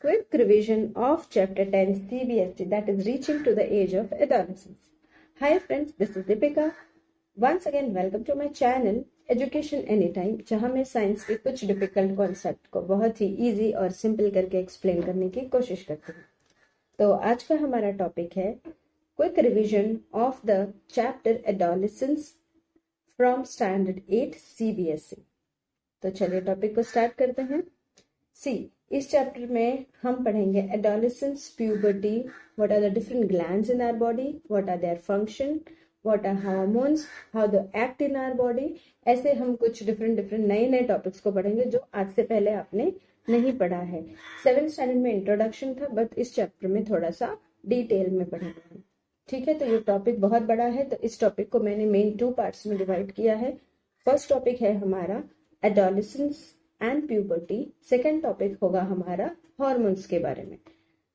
quick revision of chapter 10 CBSE, that is reaching to the age of adolescence. Hi friends, this is Deepika. Once again welcome to my channel Education Anytime, जहां मैं science के कुछ difficult concept को बहुत ही easy और simple करके explain करने की कोशिश करती हूँ। तो आज का हमारा टॉपिक है quick revision of the chapter adolescence from standard 8 CBSE। तो चलिए टॉपिक को स्टार्ट करते हैं। इस चैप्टर में हम पढ़ेंगे adolescence, puberty, what are the different glands in our body, what are their function, what are hormones, how they act in our body. ऐसे हम कुछ डिफरेंट नए टॉपिक्स को पढ़ेंगे जो आज से पहले आपने नहीं पढ़ा है। 7th स्टैंडर्ड में इंट्रोडक्शन था, बट इस चैप्टर में थोड़ा सा डिटेल में पढ़ेंगे। ठीक है, तो ये टॉपिक बहुत बड़ा है, तो इस टॉपिक को मैंने मेन 2 पार्ट्स में डिवाइड किया है। फर्स्ट टॉपिक है हमारा adolescence and puberty, second topic होगा हमारा हॉर्मोन्स के बारे में।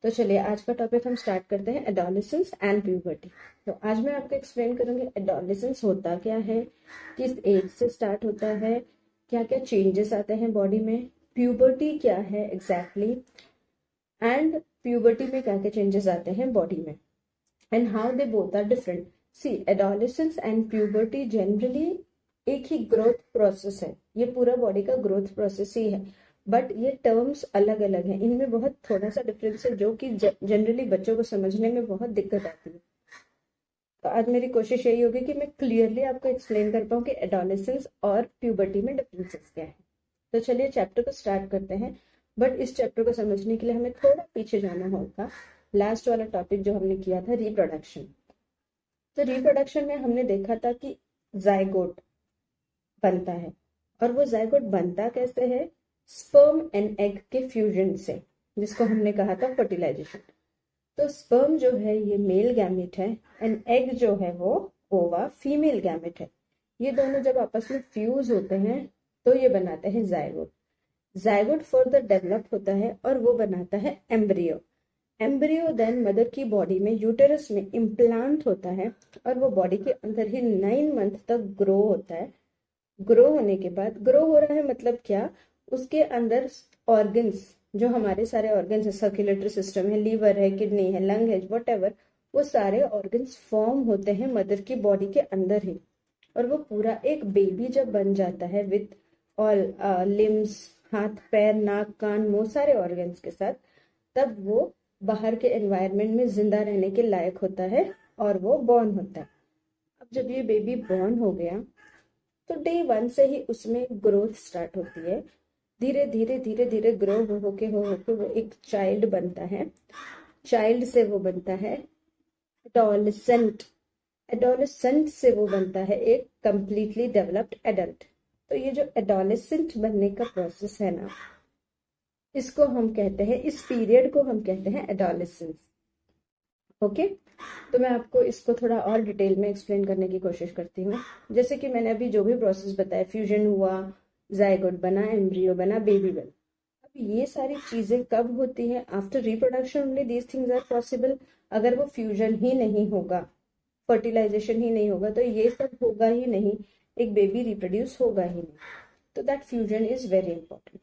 तो चलिए आज का टॉपिक हम स्टार्ट करते हैं, एडोलेसेंस एंड प्यूबर्टी। तो आज मैं आपको एक्सप्लेन करूंगी एडोलेसेंस होता क्या है, किस एज से स्टार्ट होता है, क्या क्या चेंजेस आते हैं बॉडी में, प्यूबर्टी क्या है एग्जैक्टली, एंड प्यूबर्टी में क्या क्या चेंजेस आते हैं बॉडी में, and how they both are different. Adolescence and puberty generally एक ही ग्रोथ प्रोसेस है, ये पूरा बॉडी का ग्रोथ प्रोसेस ही है, बट ये टर्म्स अलग अलग हैं, इनमें बहुत थोड़ा सा डिफरेंस है जो कि जनरली बच्चों को समझने में बहुत दिक्कत आती है। तो आज मेरी कोशिश यही होगी कि मैं क्लियरली आपको एक्सप्लेन कर पाऊँ कि एडोलेसेंस और प्यूबर्टी में डिफरेंसेस क्या है। तो चलिए चैप्टर को स्टार्ट करते हैं, बट इस चैप्टर को समझने के लिए हमें थोड़ा पीछे जाना होगा। लास्ट वाला टॉपिक जो हमने किया था रिप्रोडक्शन, तो रिप्रोडक्शन में हमने देखा था कि जाइगोट बनता है, और वो जाइगोट बनता कैसे है, स्पर्म एंड एग के फ्यूजन से, जिसको हमने कहा था फर्टिलाइजेशन। तो स्पर्म जो है ये मेल गैमेट है, एंड एग जो है वो ओवा फीमेल गैमेट है। ये दोनों जब आपस में फ्यूज होते हैं तो ये बनाते हैं जाइगोट। जाइगोट फर्दर डेवलप होता है और वो बनाता है एम्ब्रियो। एम्ब्रियो देन मदर की बॉडी में यूटेरस में इम्प्लांट होता है, और वो बॉडी के अंदर ही 9 मंथ तक ग्रो होता है। ग्रो होने के बाद, ग्रो हो रहा है मतलब क्या, उसके अंदर ऑर्गन्स, जो हमारे सारे ऑर्गन्स है, सर्कुलेटरी सिस्टम है, लीवर है, किडनी है, लंग है, व्हाटएवर, वो सारे ऑर्गन्स फॉर्म होते हैं मदर की बॉडी के अंदर ही। और वो पूरा एक बेबी जब बन जाता है विथ ऑल लिम्स, हाथ पैर नाक कान मुंह सारे ऑर्गन्स के साथ, तब वो बाहर के एनवायरनमेंट में जिंदा रहने के लायक होता है और वो बॉर्न होता है। अब जब ये बेबी बॉर्न हो गया तो डे 1 से ही उसमें ग्रोथ स्टार्ट होती है। धीरे धीरे ग्रो होके वो एक चाइल्ड बनता है। चाइल्ड से वो बनता है एडोलेसेंट, एडोलेसेंट से वो बनता है एक कंप्लीटली डेवलप्ड एडल्ट। तो ये जो एडोलेसेंट बनने का प्रोसेस है ना, इसको हम कहते हैं, इस पीरियड को हम कहते हैं एडोलेसेंस। ओके, तो मैं आपको इसको थोड़ा और डिटेल में एक्सप्लेन करने की कोशिश करती हूँ। जैसे कि मैंने अभी जो भी प्रोसेस बताया, फ्यूजन हुआ, जाइगोट बना, एम्ब्रियो बना, बेबी बना। अब ये सारी चीजें कब होती हैं, after reproduction only these things are possible. अगर वो फ्यूजन ही नहीं होगा, फर्टिलाइजेशन ही नहीं होगा, तो ये सब होगा ही नहीं, एक बेबी रिप्रोड्यूस होगा ही नहीं। तो that fusion is very important.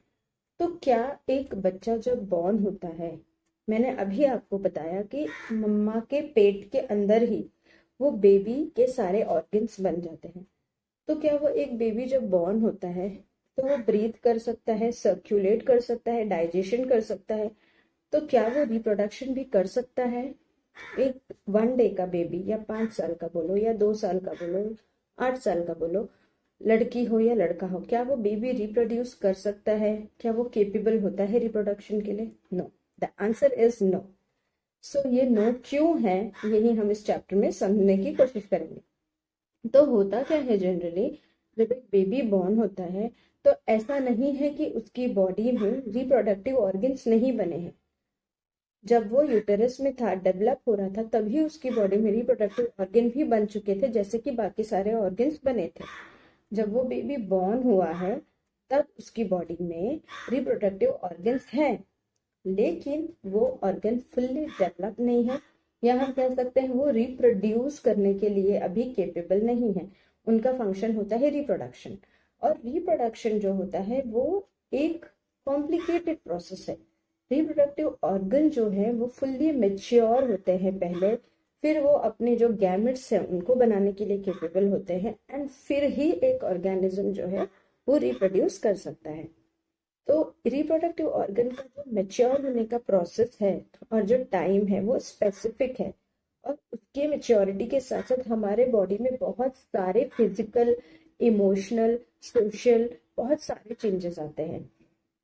तो क्या एक बच्चा जब बॉर्न होता है, मैंने अभी आपको बताया कि मम्मा के पेट के अंदर ही वो बेबी के सारे ऑर्गन्स बन जाते हैं। तो क्या वो एक बेबी जब बॉर्न होता है तो वो ब्रीथ कर सकता है, सर्कुलेट कर सकता है, डाइजेशन कर सकता है, तो क्या वो रिप्रोडक्शन भी कर सकता है? एक 1 डे का बेबी, या 5 साल का बोलो, या 2 साल का बोलो, 8 साल का बोलो, लड़की हो या लड़का हो, क्या वो बेबी रिप्रोड्यूस कर सकता है? क्या वो केपेबल होता है रिप्रोडक्शन के लिए? No, the answer is no. So ये नो क्यों है, यही हम इस चैप्टर में समझने की कोशिश करेंगे। तो होता क्या है, जनरली जब एक बेबी बॉर्न होता है तो ऐसा नहीं है कि उसकी बॉडी में रिप्रोडक्टिव ऑर्गन्स नहीं बने हैं। जब वो यूटेरस में था, डेवलप हो रहा था, तभी उसकी बॉडी में रिप्रोडक्टिव ऑर्गन भी बन चुके थे, जैसे कि बाकी सारे ऑर्गन्स बने थे। जब वो बेबी बॉर्न हुआ है तब उसकी बॉडी में रिप्रोडक्टिव ऑर्गन्स हैं, लेकिन वो ऑर्गन फुल्ली डेवलप नहीं है, या हम कह सकते हैं वो रिप्रोड्यूस करने के लिए अभी केपेबल नहीं है। उनका फंक्शन होता है रिप्रोडक्शन, और रिप्रोडक्शन जो होता है वो एक कॉम्प्लिकेटेड प्रोसेस है। रिप्रोडक्टिव ऑर्गन जो है वो फुल्ली मेच्योर होते हैं पहले, फिर वो अपने जो गैमेट्स हैं उनको बनाने के लिए केपेबल होते हैं, एंड फिर ही एक ऑर्गेनिज्म जो है वो रिप्रोड्यूस कर सकता है। तो रिप्रोडक्टिव ऑर्गन का जो मेच्योर होने का प्रोसेस है और जो टाइम है वो स्पेसिफिक है, और उसके मेच्योरिटी के साथ साथ हमारे बॉडी में बहुत सारे फिजिकल, इमोशनल, सोशल बहुत सारे चेंजेस आते हैं।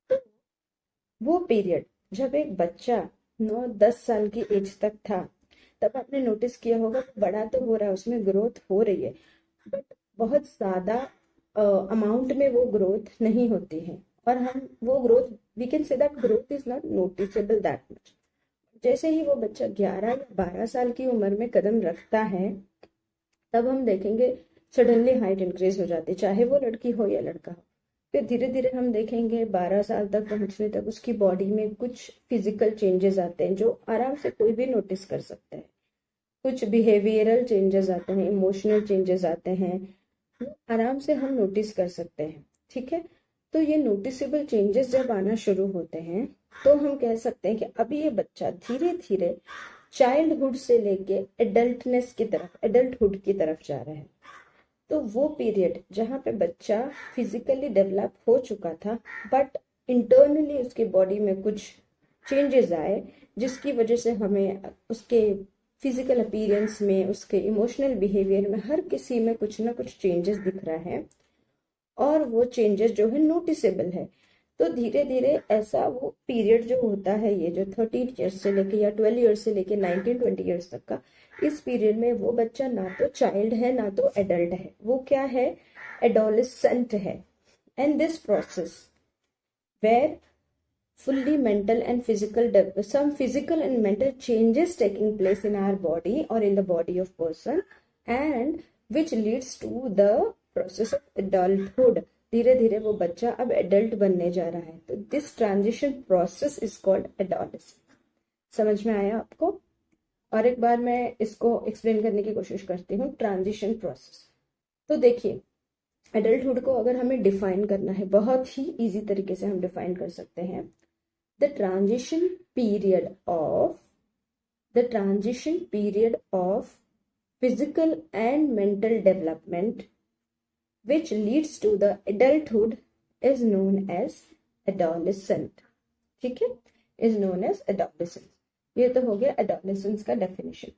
तो वो पीरियड जब एक बच्चा 9-10 साल की एज तक था, तब आपने नोटिस किया होगा बड़ा तो हो रहा है, उसमें ग्रोथ हो रही है, बट बहुत ज्यादा अमाउंट में वो ग्रोथ नहीं होती है, और हम वो growth, we can say that growth is not noticeable that much. जैसे ही वो बच्चा 11 या 12 साल की उम्र में कदम रखता है, तब हम देखेंगे सडनली हाइट इंक्रीज हो जाती है, चाहे वो लड़की हो या लड़का हो। फिर धीरे धीरे हम देखेंगे 12 साल तक पहुंचने तक उसकी बॉडी में कुछ फिजिकल चेंजेस आते हैं जो आराम से कोई भी नोटिस कर सकता है। कुछ बिहेवियरल चेंजेस आते हैं, इमोशनल चेंजेस आते हैं, वो आराम से हम नोटिस कर सकते हैं। ठीक है, तो ये नोटिसेबल चेंजेस जब आना शुरू होते हैं, तो हम कह सकते हैं कि अभी ये बच्चा धीरे धीरे चाइल्डहुड से लेके एडल्टनेस की तरफ, एडल्टहुड की तरफ जा रहा है। तो वो पीरियड जहाँ पे बच्चा फिजिकली डेवलप हो चुका था, बट इंटरनली उसके बॉडी में कुछ चेंजेस आए, जिसकी वजह से हमें उसके फिजिकल अपीयरेंस में, उसके इमोशनल बिहेवियर में, हर किसी में कुछ ना कुछ चेंजेस दिख रहा है, और वो चेंजेस जो है नोटिसेबल है। तो धीरे धीरे ऐसा वो पीरियड जो होता है, ये जो 13 ईयर्स से लेके या 12 ईयर्स से लेके 19-20 ईयर्स तक का, इस पीरियड में वो बच्चा ना तो चाइल्ड है ना तो एडल्ट है, वो क्या है, एडोलेसेंट है। And this process where fully mental and some physical and mental changes taking place in our body or in the body of person, and which leads to the process of adulthood। धीरे धीरे वो बच्चा अब adult बनने जा रहा है, तो this transition process is called adolescence. समझ में आया आपको? और एक बार मैं इसको एक्सप्लेन करने की कोशिश करती हूँ, ट्रांजिशन प्रोसेस। तो देखिए, एडल्टहुड को अगर हमें डिफाइन करना है, बहुत ही इजी तरीके से हम डिफाइन कर सकते हैं। the transition period of the transition period of physical and mental development which leads to the adulthood is known as adolescent। ठीक है, is known as adolescence। ये तो हो गया adolescence का डेफिनेशन।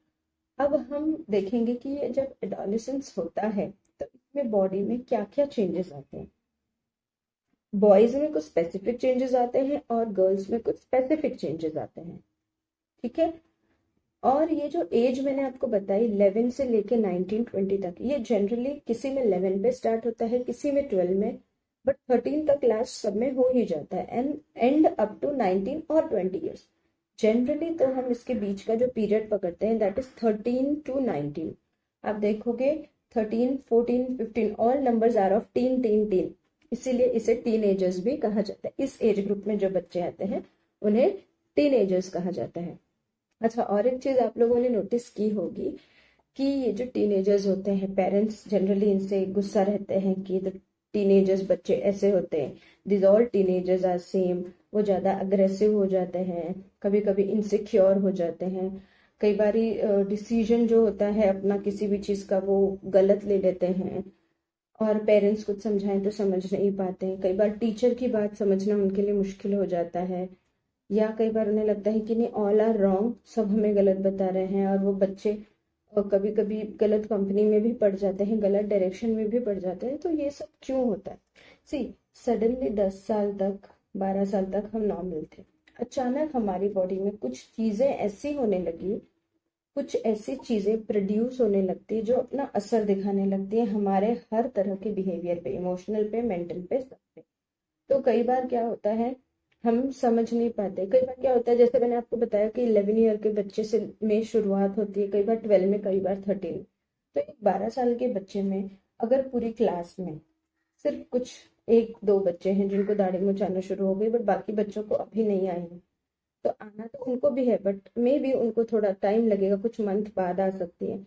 अब हम देखेंगे कि ये जब adolescence होता है तो इसमें बॉडी में क्या क्या चेंजेस आते हैं। बॉयज में कुछ स्पेसिफिक चेंजेस आते हैं और गर्ल्स में कुछ स्पेसिफिक चेंजेस आते हैं। ठीक है, और ये जो एज मैंने आपको बताई 11 से लेके 19-20 तक, ये जनरली किसी में 11 पे स्टार्ट होता है, किसी में 12 में, बट 13 तक लास्ट सब में हो ही जाता है, एंड एंड अप टू 19 और 20 ईयर्स। जनरली तो हम इसके बीच का जो पीरियड पकड़ते हैं दैट इज 13 to 19। आप देखोगे 13, 14, 15 all numbers are of teen teen teen, इसीलिए इसे टीनेजर्स भी कहा जाता है। इस एज ग्रुप में जो बच्चे आते हैं उन्हें टीनेजर्स कहा जाता है। अच्छा, और एक चीज आप लोगों ने नोटिस की होगी कि ये जो टीनेजर्स होते हैं, पेरेंट्स जनरली इनसे गुस्सा रहते हैं कि द टीनेजर्स बच्चे ऐसे होते हैं, this all teenagers are same. वो ज्यादा अग्रेसिव हो जाते हैं, कभी कभी इनसिक्योर हो जाते हैं, कई बारी डिसीजन जो होता है अपना किसी भी चीज का वो गलत ले लेते हैं, और पेरेंट्स कुछ समझाएं तो समझ नहीं पाते हैं। कई बार टीचर की बात समझना उनके लिए मुश्किल हो जाता है, या कई बार उन्हें लगता है कि नहीं, ऑल आर रॉन्ग, सब हमें गलत बता रहे हैं, और वो बच्चे कभी कभी गलत कंपनी में भी पड़ जाते हैं, गलत डायरेक्शन में भी पड़ जाते हैं। तो ये सब क्यों होता है? सी, सडनली 10 साल तक, 12 साल तक हम नॉर्मल थे, अचानक हमारी बॉडी में कुछ चीजें ऐसी होने लगी, कुछ ऐसी चीजें प्रोड्यूस होने लगती है जो अपना असर दिखाने लगती है हमारे हर तरह के बिहेवियर पे, इमोशनल पे, मेंटल पे, सब पे। तो कई बार क्या होता है, हम समझ नहीं पाते। कई बार क्या होता है, जैसे मैंने आपको बताया कि 11 ईयर के बच्चे से में शुरुआत होती है, कई बार 12 में, कई बार 13। तो एक 12 साल के बच्चे में अगर पूरी क्लास में सिर्फ कुछ 1-2 बच्चे हैं जिनको दाढ़ी मूंछ आना शुरू हो गई, बट बाकी बच्चों को अभी नहीं आई है, तो आना तो उनको भी है, बट मे भी उनको थोड़ा टाइम लगेगा, कुछ मंथ बाद आ सकती है।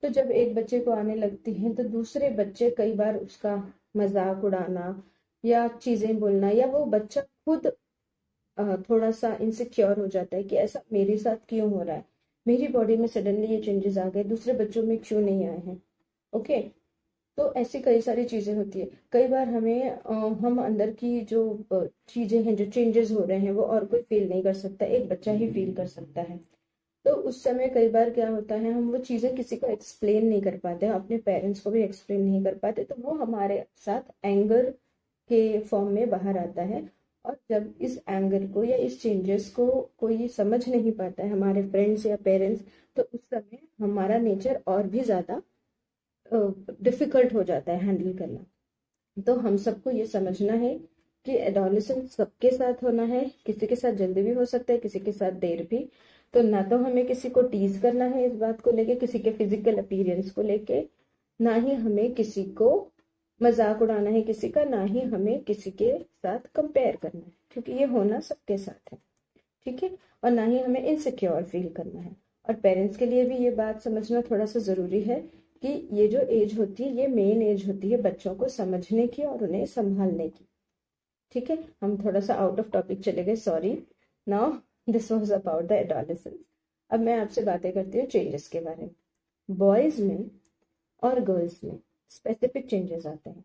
तो जब एक बच्चे को आने लगती है तो दूसरे बच्चे कई बार उसका मजाक उड़ाना या चीजें बोलना, या वो बच्चा खुद थोड़ा सा इनसिक्योर हो जाता है कि ऐसा मेरे साथ क्यों हो रहा है, मेरी बॉडी में सडनली ये चेंजेस आ गए, दूसरे बच्चों में क्यों नहीं आए हैं। ओके, तो ऐसी कई सारी चीजें होती है। कई बार हमें हम अंदर की जो चीजें हैं, जो चेंजेस हो रहे हैं, वो और कोई फील नहीं कर सकता, एक बच्चा ही फील कर सकता है। तो उस समय कई बार क्या होता है, हम वो चीजें किसी को एक्सप्लेन नहीं कर पाते, अपने पेरेंट्स को भी एक्सप्लेन नहीं कर पाते, तो वो हमारे साथ एंगर के फॉर्म में बाहर आता है। और जब इस एंगर को या इस चेंजेस को कोई समझ नहीं पाता है, हमारे फ्रेंड्स या पेरेंट्स, तो उस समय हमारा नेचर और भी ज्यादा डिफिकल्ट हो जाता है हैंडल करना। तो हम सबको ये समझना है कि एडोलेसेंस सबके साथ होना है, किसी के साथ जल्दी भी हो सकता है, किसी के साथ देर भी। तो ना तो हमें किसी को टीज करना है इस बात को लेके, किसी के फिजिकल अपीयरेंस को लेके, ना ही हमें किसी को मजाक उड़ाना है किसी का, ना ही हमें किसी के साथ कंपेयर करना है, क्योंकि ये होना सबके साथ है। ठीक है, और ना ही हमें इनसिक्योर फील करना है। और पेरेंट्स के लिए भी ये बात समझना थोड़ा सा जरूरी है कि ये जो एज होती है, ये मेन एज होती है बच्चों को समझने की और उन्हें संभालने की। ठीक है, हम थोड़ा सा आउट ऑफ टॉपिक चले गए, sorry. Now this was about the adolescence. अब मैं आपसे बातें करती हूँ चेंजेस के बारे में। बॉयज में और गर्ल्स में स्पेसिफिक चेंजेस आते हैं।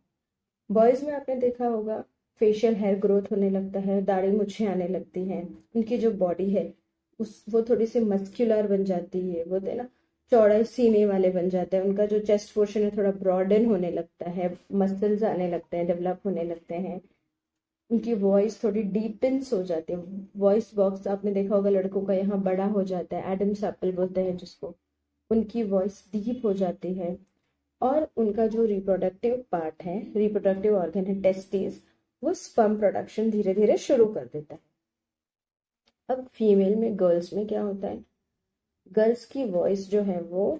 बॉयज में आपने देखा होगा, फेशियल हेयर ग्रोथ होने लगता है, दाढ़ी मूछें आने लगती हैं, उनकी जो बॉडी है उस वो थोड़ी सी मस्क्यूलर बन जाती है, वो है ना, चौड़े सीने वाले बन जाते हैं, उनका जो चेस्ट पोर्शन है थोड़ा ब्रॉडन होने लगता है, मसल्स आने लगते हैं, डेवलप होने लगते हैं, उनकी वॉइस थोड़ी डीपेंस हो जाती है। वॉइस बॉक्स आपने देखा होगा लड़कों का यहाँ बड़ा हो जाता है, एडम्स एप्पल बोलते हैं जिसको, उनकी वॉइस डीप हो जाती है। और उनका जो रिप्रोडक्टिव पार्ट है, रिप्रोडक्टिव ऑर्गन है, टेस्टिस, वो स्पर्म प्रोडक्शन धीरे धीरे शुरू कर देता है। अब फीमेल में, गर्ल्स में क्या होता है, गर्ल्स की वॉइस जो है वो,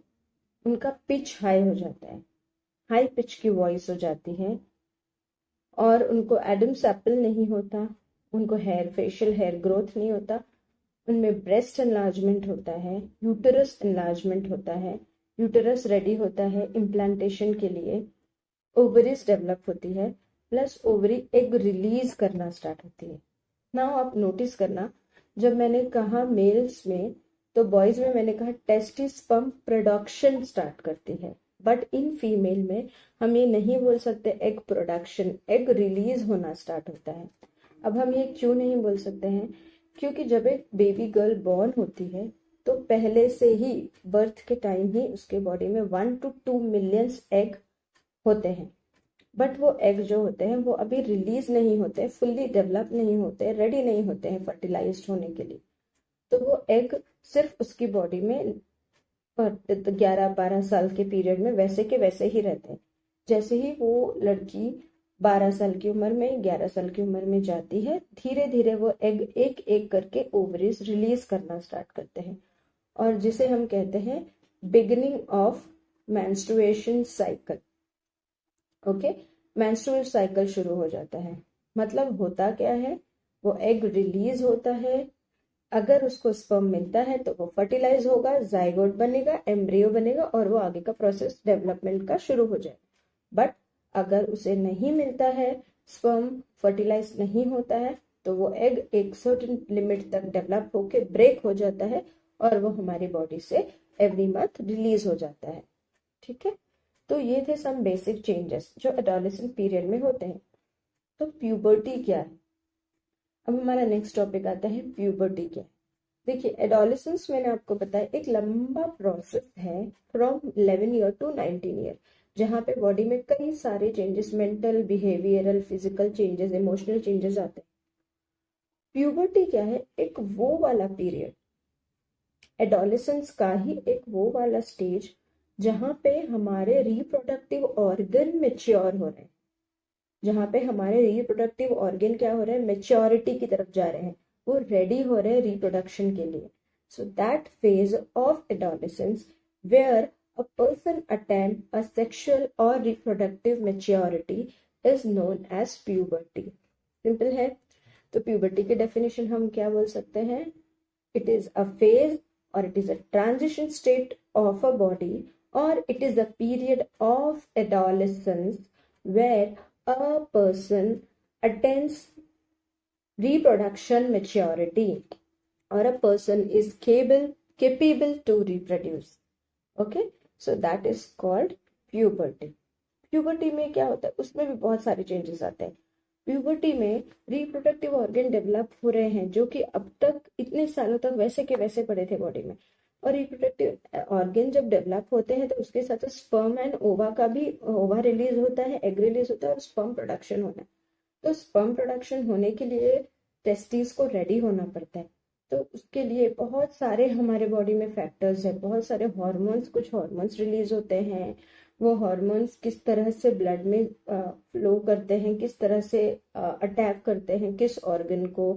उनका पिच हाई हो जाता है, हाई पिच की वॉइस हो जाती है, और उनको एडम्स एप्पल नहीं होता, उनको फेशियल हेयर ग्रोथ नहीं होता, उनमें ब्रेस्ट एनलार्जमेंट होता है, यूटरस एनलार्जमेंट होता है, यूटरस रेडी होता है इम्प्लांटेशन के लिए, ओवरीज डेवलप होती है, प्लस ओवरी एग रिलीज करना स्टार्ट होती है। नाउ आप नोटिस करना, जब मैंने कहा मेल्स में, तो बॉयज में मैंने कहा टेस्टिस पंप प्रोडक्शन स्टार्ट करती है, बट इन फीमेल में हम ये नहीं बोल सकते एग प्रोडक्शन, एग रिलीज होना स्टार्ट होता है। अब हम ये क्यों नहीं बोल सकते हैं, क्योंकि जब एक बेबी गर्ल बॉर्न होती है तो पहले से ही बर्थ के टाइम ही उसके बॉडी में 1 to 2 मिलियंस एग होते हैं, बट वो एग जो होते हैं वो अभी रिलीज नहीं होते, फुल्ली डेवलप नहीं होते, रेडी नहीं होते हैं फर्टिलाइज्ड होने के लिए। तो वो एग सिर्फ उसकी बॉडी में 11-12 साल के पीरियड में वैसे के वैसे ही रहते हैं। जैसे ही वो लड़की 12 साल की उम्र में, 11 साल की उम्र में जाती है, धीरे धीरे वो एग एक एक करके ओवरीज रिलीज करना स्टार्ट करते हैं, और जिसे हम कहते हैं beginning of menstruation cycle. Okay, menstrual cycle शुरू हो जाता है। मतलब होता क्या है, वो एग रिलीज होता है, अगर उसको स्पर्म मिलता है तो वो फर्टिलाइज होगा, जाइगोट बनेगा, एम्ब्रियो बनेगा, और वो आगे का प्रोसेस डेवलपमेंट का शुरू हो जाएगा। बट अगर उसे नहीं मिलता है, स्पर्म फर्टिलाइज नहीं होता है, तो वो एग एक सर्टेन लिमिट तक डेवलप होके ब्रेक हो जाता है, और वो हमारी बॉडी से एवरी मंथ रिलीज हो जाता है। ठीक है, तो ये थे सम बेसिक चेंजेस जो एडोलेसेंट पीरियड में होते हैं। तो प्यूबर्टी क्या है, अब हमारा नेक्स्ट टॉपिक आता है प्यूबर्टी क्या है। देखिए, एडोलेसेंस मैंने आपको बताया एक लंबा प्रोसेस है, फ्रॉम 11 ईयर टू 19 ईयर, जहाँ पे बॉडी में कई सारे changes, mental, behavioural, physical changes, emotional changes आते हैं। प्यूबर्टी क्या है, एक वो वाला पीरियड, एडोलेसेंस का ही एक वो वाला स्टेज जहाँ पे हमारे रिप्रोडक्टिव ऑर्गन मेच्योर हो रहे हैं, जहाँ पे हमारे रिप्रोडक्टिव ऑर्गन क्या हो रहे हैं, मेच्योरिटी की तरफ जा रहे हैं, वो रेडी हो रहे हैं रिप्रोडक्शन के लिए। So that phase of adolescence where a person attain a sexual or reproductive maturity is known as puberty. Simple है। तो प्यूबर्टी की डेफिनेशन हम क्या बोल सकते हैं, it is a phase or it is a transition state of a body or it is a period of adolescence where a person attains reproduction maturity, or a person is capable to reproduce. Okay, so that is called puberty. Puberty में क्या होता है, उसमें भी बहुत सारे changes आते हैं. प्यूबर्टी में रिप्रोडक्टिव ऑर्गन डेवलप हो रहे हैं जो कि अब तक इतने सालों तक वैसे के वैसे पड़े थे बॉडी में. और रिप्रोडक्टिव ऑर्गन जब डेवलप होते हैं तो उसके साथ स्पर्म एंड ओवा का भी, ओवा रिलीज होता है, एग रिलीज होता है और स्पर्म प्रोडक्शन होना है. तो स्पर्म प्रोडक्शन होने के लिए टेस्टिस को रेडी होना पड़ता है. तो उसके लिए बहुत सारे हमारे बॉडी में फैक्टर्स है, बहुत सारे हार्मोन्स, कुछ हार्मोन्स रिलीज होते हैं. वो हार्मोन्स किस तरह से ब्लड में फ्लो करते हैं, किस तरह से अटैक करते हैं किस ऑर्गन को,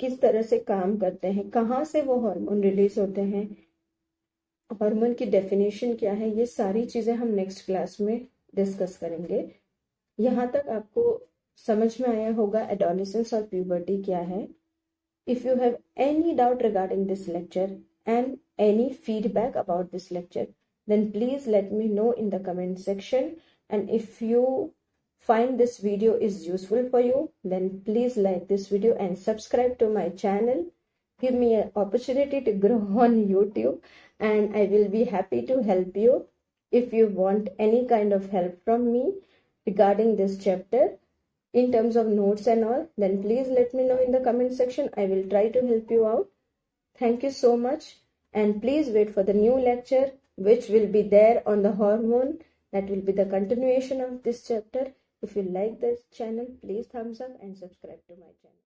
किस तरह से काम करते हैं, कहाँ से वो हार्मोन रिलीज होते हैं, हार्मोन की डेफिनेशन क्या है, ये सारी चीजें हम नेक्स्ट क्लास में डिस्कस करेंगे. यहाँ तक आपको समझ में आया होगा एडोलेसेंस और प्यूबर्टी क्या है. If you have any doubt regarding this lecture and any feedback about this lecture, then please let me know in the comment section. And if you find this video is useful for you, then please like this video and subscribe to my channel. Give me an opportunity to grow on YouTube, and I will be happy to help you. If you want any kind of help from me regarding this chapter, in terms of notes and all, then please let me know in the comment section. I will try to help you out. Thank you so much, and please wait for the new lecture which will be there on the hormone. That will be the continuation of this chapter. If you like this channel, please thumbs up and subscribe to my channel.